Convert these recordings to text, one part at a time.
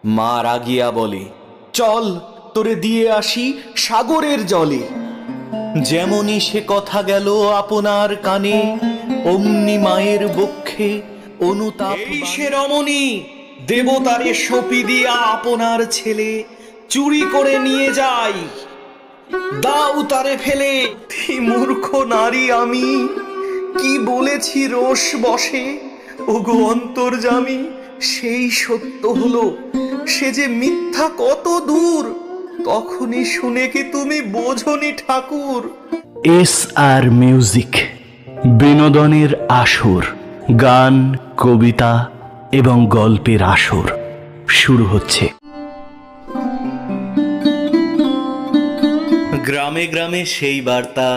মা রাগিয়া বলে, চল তোরে দিয়ে আসি সাগরের জলে। যেমনই সে কথা গেল আপনার কানে, অমনি মায়ের বক্ষে অনুতাপ। এই সে রমণী, দেবতারে সপি দিয়া আপনার ছেলে চুরি করে নিয়ে যাই, দাও তারে ফেলে। মূর্খ নারী আমি, কি বলেছি রোষ বসে, ওগো অন্তর্যামী সেই সত্য হলো, সে যে মিথ্যা কত দূর, তখনই শুনে কি তুমি বোঝনি ঠাকুর। SR মিউজিক, বিনোদনের আসর, গান, কবিতা এবং গল্পের আসর শুরু হচ্ছে। গ্রামে গ্রামে সেই বার্তা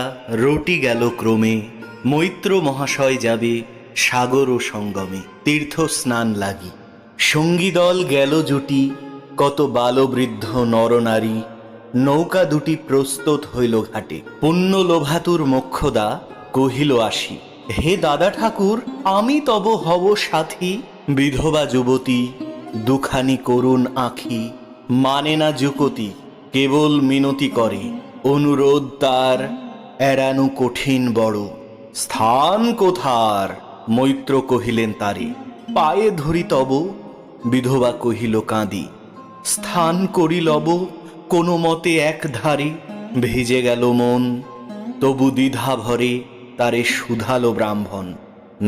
রটি গেল ক্রমে, মৈত্র মহাশয় যাবে সাগর ও সঙ্গমে তীর্থ স্নান লাগি। সঙ্গী দল গেল জুটি, কত বালবৃদ্ধ নরনারী, নৌকা দুটি প্রস্তুত হইল ঘাটে। পুণ্য লোভাতুর মোক্ষদা কহিল আসি, হে দাদা ঠাকুর আমি তব হব সাথী। বিধবা যুবতী দুখানি করুণ আঁখি, মানে না যুকতি কেবল মিনতি করে, অনুরোধ তার এড়ানো কঠিন বড়। স্থান কোথার? মৈত্র কহিলেন তারে, পায়ে ধরি তব। বিধবা কহিল কাঁদি, স্থান করি লব কোনো মতে এক ধারে। ভিজে গেল মন তবু দ্বিধা ভরে, তারে শুধালো ব্রাহ্মণ,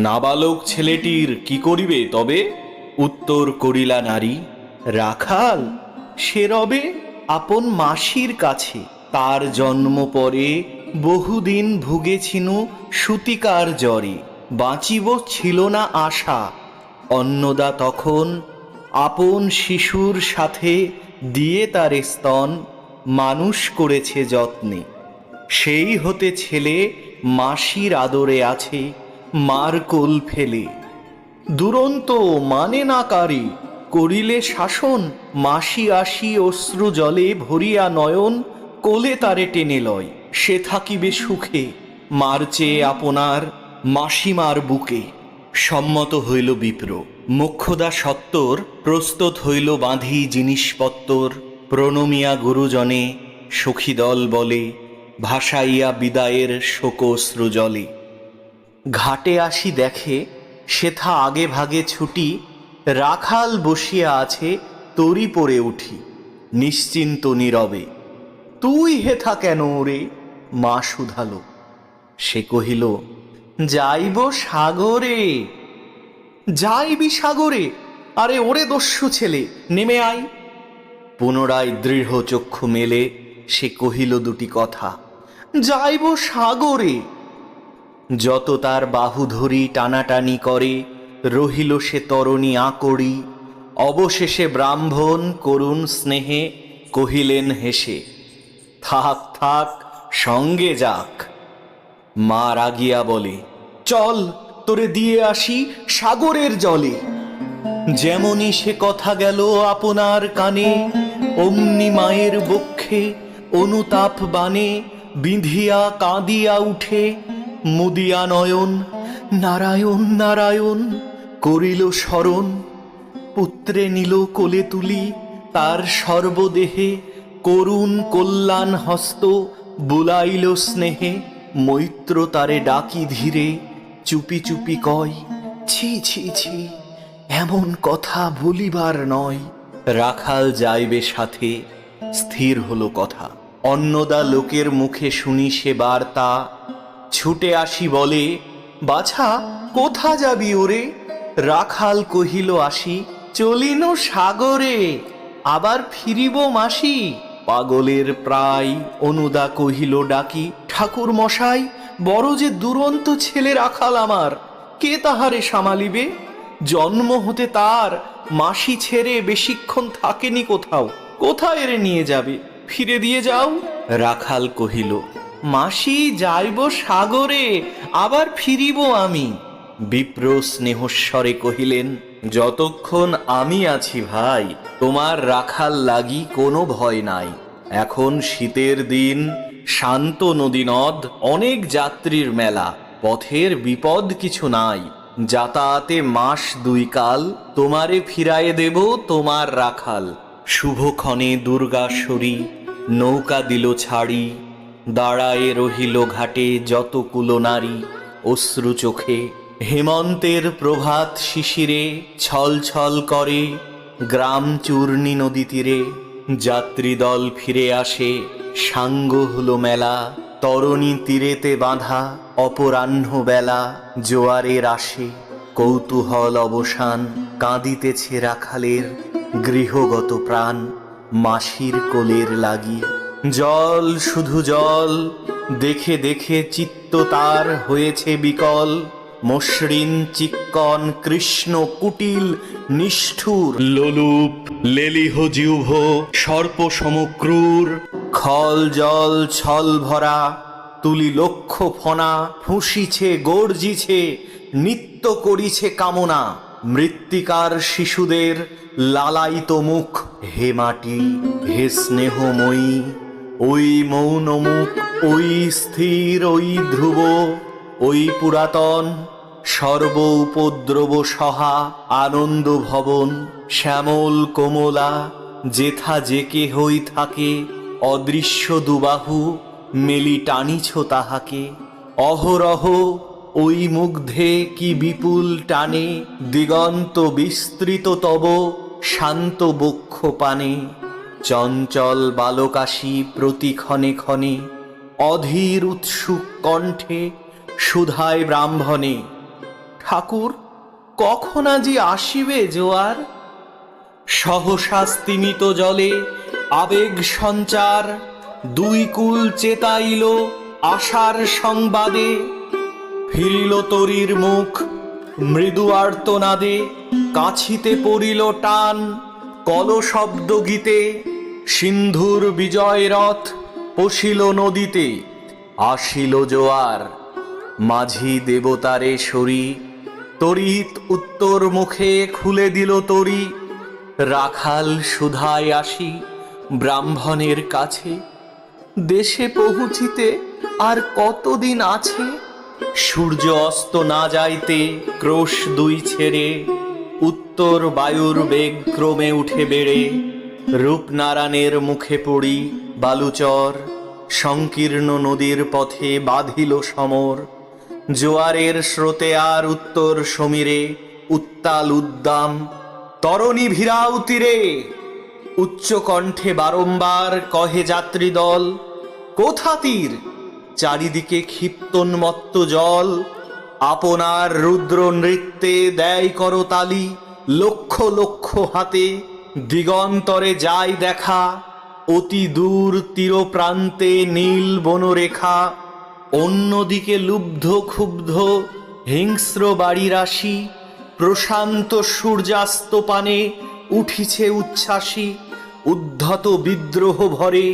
নাবালক ছেলেটির কি করিবে তবে? উত্তর করিলা নারী, রাখাল সে রবে আপন মাসির কাছে, তার জন্ম পরে বহুদিন ভুগেছিনু সুতিকার জ্বরে, বাঁচিব ছিল না আশা। অন্নদা তখন আপন শিশুর সাথে দিয়ে তার স্তন মানুষ করেছে যত্নে, সেই হতে ছেলে মাসির আদরে আছে মার কোল ফেলে। দুরন্ত মানে না কারে, করিলে শাসন, মাসি আসি অশ্রু জলে ভরিয়া নয়ন, কোলে তারে টেনে লয়, সে থাকিবে সুখে, মার চেয়ে আপনার মাসিমার বুকে। সম্মত হইল বিপ্র, মোক্ষদা সত্তর প্রস্তুত হইল বাঁধি জিনিসপত্তর। প্রণমিয়া গুরুজনে সখীদল বলে, ভাসাইয়া বিদায়ের শোকশ্রু জলে। ঘাটে আসি দেখে সেথা আগে ভাগে ছুটি, রাখাল বসিয়া আছে তরি পড়ে উঠি, নিশ্চিন্ত নীরবে। তুই হেথা কেন ওরে? মা শুধালো। সে কহিল, যাইব সাগরে। যাইবি সাগরে? আরে ওরে দস্যু ছেলে, নেমে আয়। পুনরায় দৃঢ় চক্ষু মেলে সে কহিল দুটি কথা, যাইব সাগরে। যত তার বাহু ধরি টানাটানি করে, রহিল সে তরণী আকড়ি। অবশেষে ব্রাহ্মণ করুণ স্নেহে কহিলেন হেসে, থাক থাক সঙ্গে যাক। মা রাগিয়া বলে, চল তোরে দিয়ে আসি সাগরের জলে। যেমনই সে কথা গেল আপনার কানে, অমনি মায়ের বক্ষে অনুতাপ বানে, বিঁধিয়া কাঁদিয়া উঠে মুদিয়া নয়ন, নারায়ণ নারায়ণ করিল স্মরণ। পুত্রে নিল কোলে তুলি তার সর্বদেহে, করুণ কল্যাণ হস্ত বুলাইল স্নেহে। মৈত্র তারে ডাকি ধীরে, চুপি চুপি কয়, ছি ছি ছি এমন কথা বলিবার নয়। রাখাল যাইবে সাথে, স্থির হলো কথা। অন্নদা লোকের মুখে শুনি সে বার্তা, ছুটে আসি বলে, বাছা কোথা যাবি ওরে? রাখাল কহিল আসি, চলিন সাগরে, আবার ফিরিব মাসি। পাগলের প্রায় অনুদা কহিল ডাকি, ঠাকুর মশাই বড় যে দুরন্ত ছেলে রাখাল আমার, কে তাহারে সামালিবে? জন্ম হতে তার মাসি ছেড়ে বেশিক্ষণ থাকেনি কোথাও, কোথায় এরে নিয়ে যাবে? ফিরে দিয়ে যাও। রাখাল কহিল, মাসি যাইব সাগরে, আবার ফিরিব আমি। বিপ্র স্নেহস্বরে কহিলেন, যতক্ষণ আমি আছি ভাই, তোমার রাখাল লাগি কোনো ভয় নাই। এখন শীতের দিন, শান্ত নদী নদ, অনেক যাত্রীর মেলা, পথের বিপদ কিছু নাই। যাতায়াতে মাস 2 কাল, তোমারে ফিরায়ে দেব তোমার রাখাল। শুভক্ষণে দুর্গাশ্বরী নৌকা দিল ছাড়ি, দাঁড়ায়ে রহিল ঘাটে যত কুলনারী। অশ্রু চোখে হেমন্তের প্রভাত শিশিরে ছল ছল করে গ্রাম চূর্ণী নদী তীরে। যাত্রীদল ফিরে আসে, সাঙ্গ হলো মেলা, তরণী তীরেতে বাঁধা অপরাহ্ন বেলা। জোয়ারের আসে কৌতূহল অবসান, কাঁদিতেছে রাখালের গৃহগত প্রাণ। মাসির কোলের লাগি জল, শুধু জল, দেখে দেখে চিত্ত তার হয়েছে বিকল। মসৃণ চিক্কন কৃষ্ণ কুটিল নিষ্ঠুর, লোলুপ লেলিহ জিহ্ব সর্প সমক্রূর। খল জল ছল ভরা তুলি লক্ষ ফনা, ফুঁসিছে গর্জিছে নিত্য করিছে কামনা। মৃত্তিকার শিশুদের লালায়িত মুখ, হে মাটি হে স্নেহময়ী, ওই মৌন মুখ, ওই স্থির, ওই ধ্রুব, ওই পুরাতন সর্ব উপদ্রব সহা আনন্দ ভবন। শ্যামল কোমলা যেথা যে কেহই থাকে, অদৃশ্য দুবাহু মেলি টানিছ তাহাকে। অহরহ ওই মুগ্ধে কি বিপুল টানে, দিগন্ত বিস্তৃত তব শান্ত বক্ষ পানে। চঞ্চল বালকাশী প্রতি ক্ষণে ক্ষণে, অধীর উৎসুক কণ্ঠে সুধায় ব্রাহ্মণে। ঠাকুর কখন আজি আসিবে জোয়ার? সহসা স্তিমিত জলে আবেগ সঞ্চার, দুই কুল চেতাইল আশার সংবাদে। ফিরিল তরীর মুখ মৃদু আর্তনাদে, কাছিতে পড়িল টান কলশব্দ গীতে। সিন্ধুর বিজয় রথ পশিল নদীতে, আসিল জোয়ার। মাঝি দেবতারে সরি তড়িৎ উত্তর মুখে খুলে দিল তরি। রাখাল সুধায় আসি ব্রাহ্মণের কাছে, দেশে পৌঁছিতে আর কতদিন আছে? সূর্য অস্ত না যাইতে ক্রোশ দুই ছেড়ে, উত্তর বায়ুর বেগ ক্রমে উঠে বেড়ে। রূপনারায়ণের মুখে পড়ি বালুচর, সংকীর্ণ নদীর পথে বাঁধিল সমর। জোয়ারের স্রোতে আর উত্তর সমীরে উত্তাল উদ্দাম, তরণী ভিড়াও তীরে। উচ্চ কণ্ঠে বারংবার কহে যাত্রী দল, কোথা তীর? চারিদিকে ক্ষিপ্তোন্মত্ত জল। আপনার রুদ্র নৃত্যে দেয় করতালি, লক্ষ লক্ষ হাতে দিগন্তরে যায় দেখা। অতি দূর তীর প্রান্তে নীল বনরেখা, অন্যদিকে লুব্ধ ক্ষুব্ধ হিংস্র বাড়ি রাশি। প্রশান্ত সূর্যাস্ত পানে উঠিছে উচ্ছ্বাসী, উদ্ধত বিদ্রোহ ভরে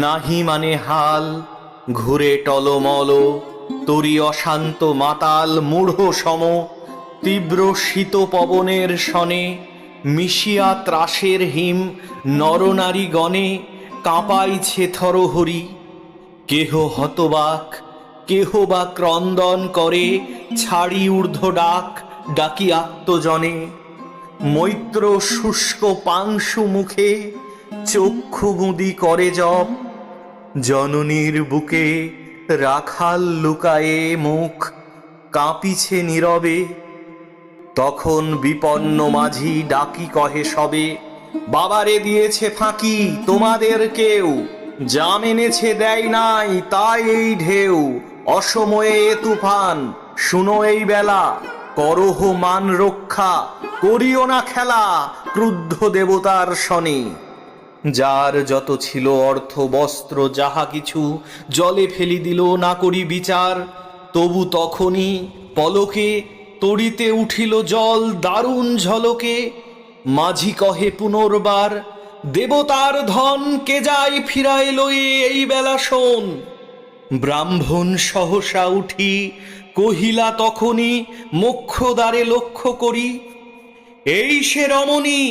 নাহি মানে হাল। ঘুরে টলমল তরি অশান্ত মাতাল মূঢ় সম, তীব্র শীত পবনের শনে মিশিয়া ত্রাসের হিম। নরনারী গণে কাঁপাইছে থরহরি, কেহ হতবাক কেহ বা ক্রন্দন করে। ছাড়ি ঊর্ধ্ব ডাক ডাকি আত্মজনে, মৈত্র শুষ্ক পাংশু মুখে চক্ষু মুদি করে জপ। জননীর বুকে রাখাল লুকায়ে মুখ, কাঁপিছে নীরবে। তখন বিপন্ন মাঝি ডাকি কহে সবে, বাবারে দিয়েছে ফাঁকি তোমাদের কেউ, জাম এনেছে দেয় নাই তাই এই ঢেউ। অসময়ে এ তুফান শুনো এই বেলা, করহ মান রক্ষা করিও না খেলা ক্রুদ্ধ দেবতার শনে। যার যত ছিল অর্থ বস্ত্র যাহা কিছু জলে ফেলি দিল না করি বিচার। তবু তখনই পলকে তড়িতে উঠিল জল দারুণ ঝলকে। মাঝি কহে পুনর্বার, দেবতার ধন কে যাই ফিরায় লয়ে এই বেলা শোন। ব্রাহ্মণ সহসা উঠি কহিলা তখনই মোক্ষদ্বারে লক্ষ্য করি, এই সে রমণী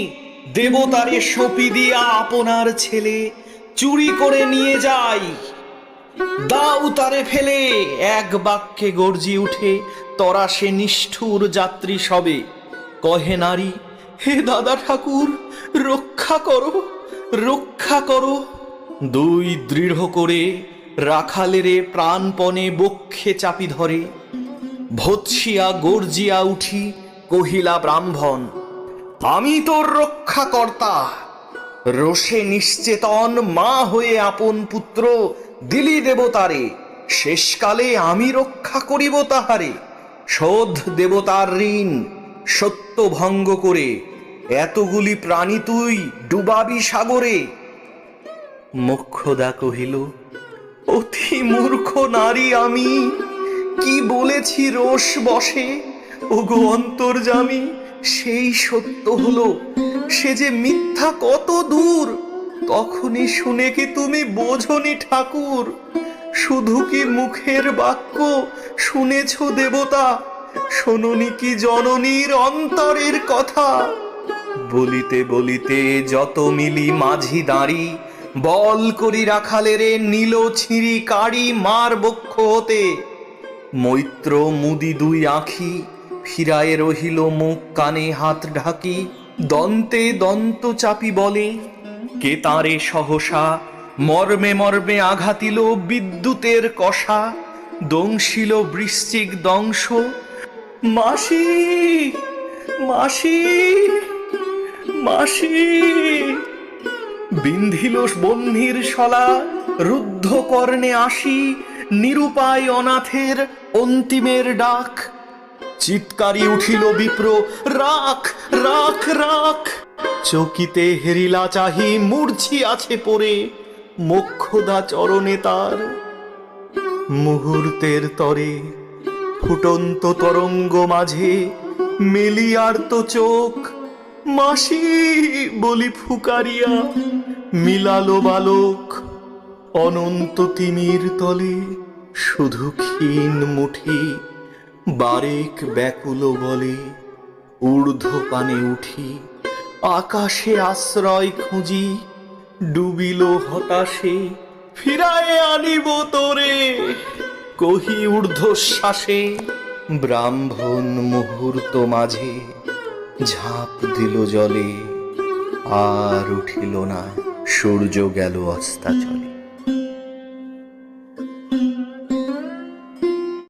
দেবতারে সঁপি দিয়া আপনার ছেলে চুরি করে নিয়ে যায়। দাও তারে ফেলে, এক বাক্যে গর্জি উঠে তরা সে নিষ্ঠুর যাত্রী সবে। কহে নারী, হে দাদা ঠাকুর, রক্ষা করো, রক্ষা করো। দুই দৃঢ় করে রাখালেরে প্রাণপণে বক্ষে চাপি ধরে। ভৎসিয়া গর্জিয়া উঠি কহিলা ব্রাহ্মণ, আমি তোর রক্ষাকর্তা। রোষে নিশ্চেতন মা হয়ে আপন পুত্র দিলি দেবতারে, শেষকালে আমি রক্ষা করিব তাহারে। শোধ দেবতার ঋণ, সত্য ভঙ্গ করে এতগুলি প্রাণী তুই ডুবাবি সাগরে। মোক্ষদা কহিল, অতি মূর্খ নারী আমি, কি বলেছি রোষ বসে। ওগো অন্তর্যামী, সেই সত্য হলো, সে যে মিথ্যা কত দূর। তখনই শুনে কি তুমি বোঝনি ঠাকুর? শুধু কি মুখের বাক্য শুনেছ দেবতা, শোনোনি কি জননীর অন্তরের কথা? বলিতে বলিতে যত মিলি মাঝি দাঁড়ি, বল করি রাখালেরে নীল ছিঁড়ি কাড়ি মার বক্ষ হতে। মৈত্র মুদি দুই আঁখি ফিরায়ে রহিল মুখ কানে হাত ঢাকি। দন্তে দন্ত চাপি বলে, কে তারে সহসা মর্মে মর্মে আঘাতিল বিদ্যুতের কষা। দংশিল বৃশ্চিক দংশ, মাসি মাসি মাসি। বিন্ধিল বহ্নির শলা, রুদ্ধ কর্ণে আসি নিরুপায় অনাথের অন্তিমের ডাক। চিৎকারি উঠিল বিপ্র, রাখ রাখ রাখ। চকিতে হেরিলা চাহি মূর্ছি আছে পড়ে, মোক্ষদা চরণে তার। মুহূর্তের তরে ফুটন্ত তরঙ্গ মাঝে মেলিয়ার তো চোখ। মাসি বলি ফুকারিয়া মিলালো বালক। অনন্ত তিমির তলে শুধু ক্ষীণ মুঠি, বারেক ব্যাকুল বলে ঊর্ধ্ব পানে উঠি। আকাশে আশ্রয় খুঁজি, ডুবিল হতাশে, ফিরায়ে আনিব তোরে কহি ঊর্ধ্বশ্বাসে। ব্রাহ্মণ মুহূর্ত মাঝে ঝাঁপ দিল জলে, আর উঠিল না, সূর্য গেল অস্তাচলে।